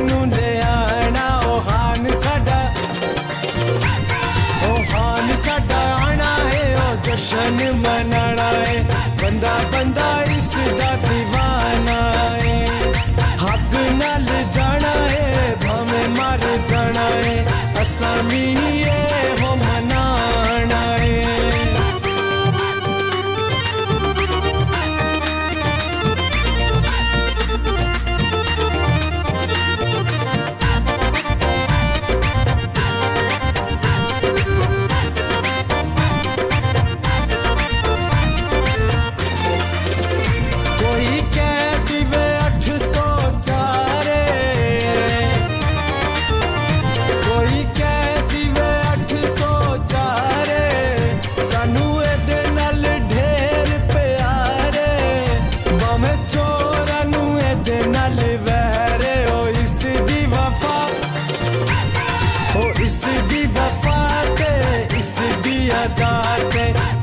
नू ले आना ओ हान साडा आना है ओ जश्न मनाना है बंदा बंदा इसदा दीवाना है हक नाल जाना है भावें मर जाना है असां भी ये हो मनाना है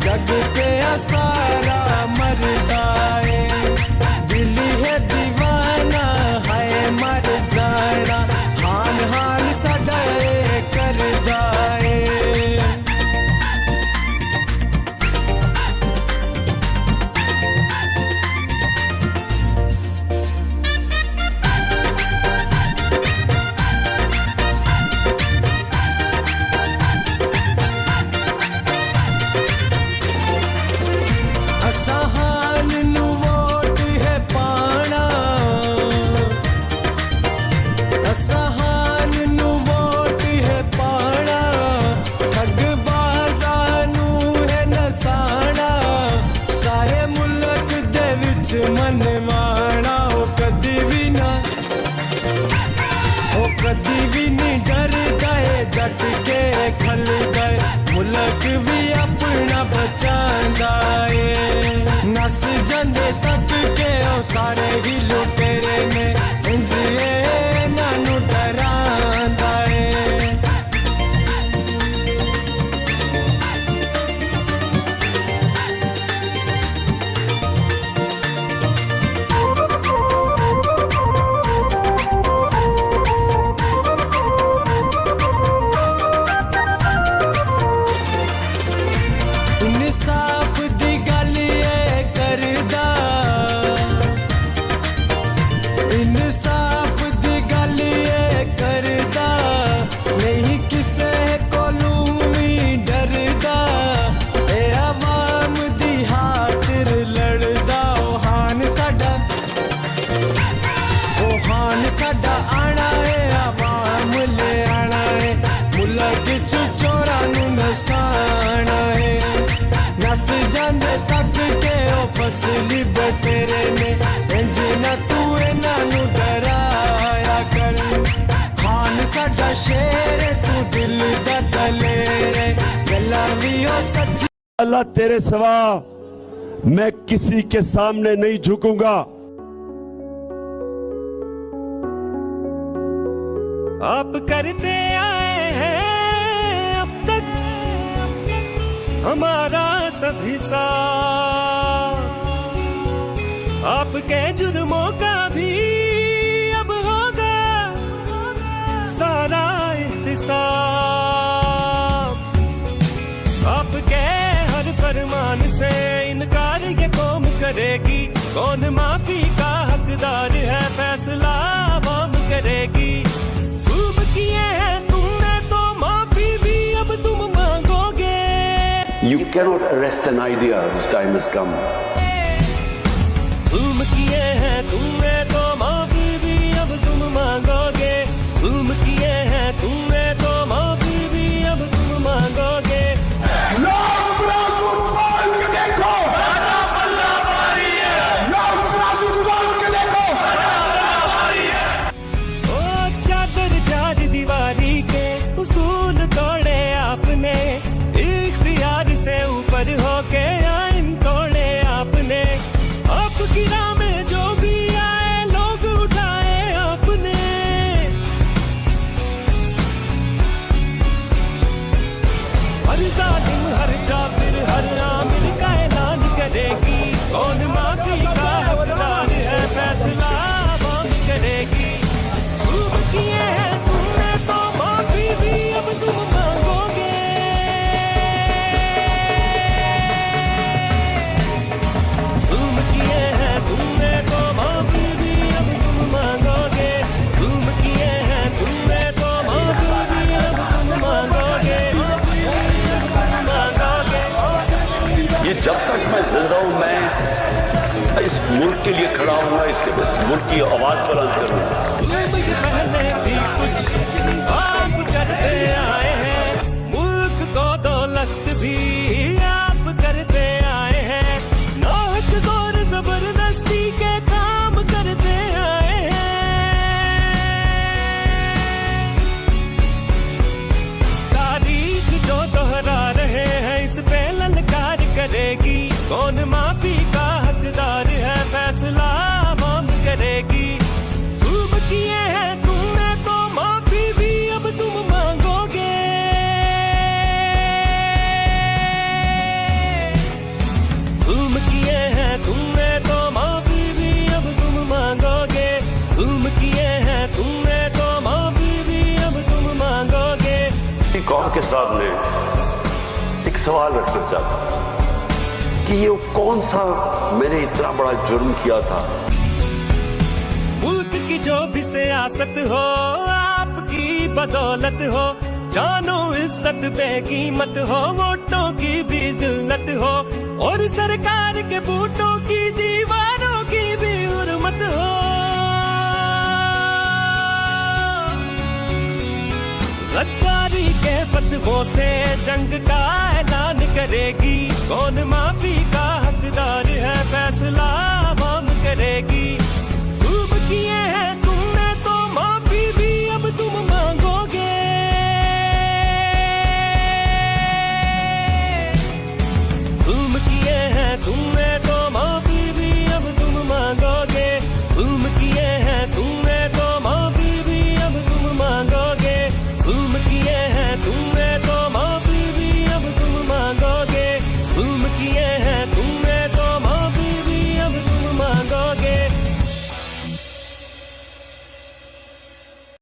जग पे सारा मरदा है दिल है दीवाना है मर जाना हान हान साडा करदा है कदी भी नहीं डर गए डट के खल गए मुल्क भी अपना बचांदा है नस जंदे तक के ओ सारे ही लुटेरे ने इंजिए नानू डरांदा है इंसाफ दी गल ये करदा इंसाफ दी गल ये करदा नहीं किसे कोलू भी डरदा ए आवाम दी खातिर लड़दा ओ हान साडा आना है आवाम ले आना है मुल्क च चोरा नू नसाना है नस जांदे तक के ओ फसली बटेरे ने इंज ना तू इन्हां नू डराया कर खान साडा शेर तू दिल दा दलेर गल्लां भी ओ सच्ची अल्लाह तेरे सिवा मैं किसी के सामने नहीं झुकूंगा आप करते आए हैं अब तक हमारा सब हिसाब आपके जुर्मों का भी अब होगा सारा एहतिसाब आपके हर फरमान से इनकार ये कौम करेगी कौन माफी का हकदार है फैसला आवाम करेगी जुल्म किए हैं तुमने तो माफी भी अब तुम मांगोगे You cannot arrest an idea whose time has come. जुल्म किए हैं तुमने तो माफी भी अब तुम मांगोगे जुल्म किए हैं तुमने तो माफी भी अब तुम मांगोगे चादर चार दीवारी के उसूल तोड़े आपने इख्तियार से ऊपर होके आइन तोड़े आपने आपकी राह में जो भी आए लोग उठाए आपने जब तक मैं जिंदा हूं मैं इस मुल्क के लिए खड़ा हूं, इस मुल्क की आवाज बुलंद करूंगा। पहले भी कुछ आप करते आए हैं, मुल्क को दौलत भी आप करते आए हैं, नौक जोर जबरदस्ती के काम करते आए हैं। तारीख जो दोहरा रहे हैं इस पे ललकार करेगी, कौन माफी का हकदार है फैसला आवाम करेगी। जुल्म किए हैं तुमने तो माफी भी अब तुम मांगोगे, जुल्म किए हैं तुमने तो माफी भी अब तुम मांगोगे, जुल्म किए हैं तुमने तो माफी भी अब तुम मांगोगे। कौम के सामने एक सवाल रखना चाहता हूं कि ये कौन सा मैंने इतना बड़ा जुर्म किया था। मुल्क की जो भी सियासत हो आपकी बदौलत हो, जानो इज्जत बेकीमत हो, वोटों की भी जिल्लत हो, और सरकार के बूटों की दीवारों की भी हुर्मत हो। गद्दारी के फतवों से जंग का ऐलान करेगी, कौन माफी का हकदार है फैसला आवाम करेगी।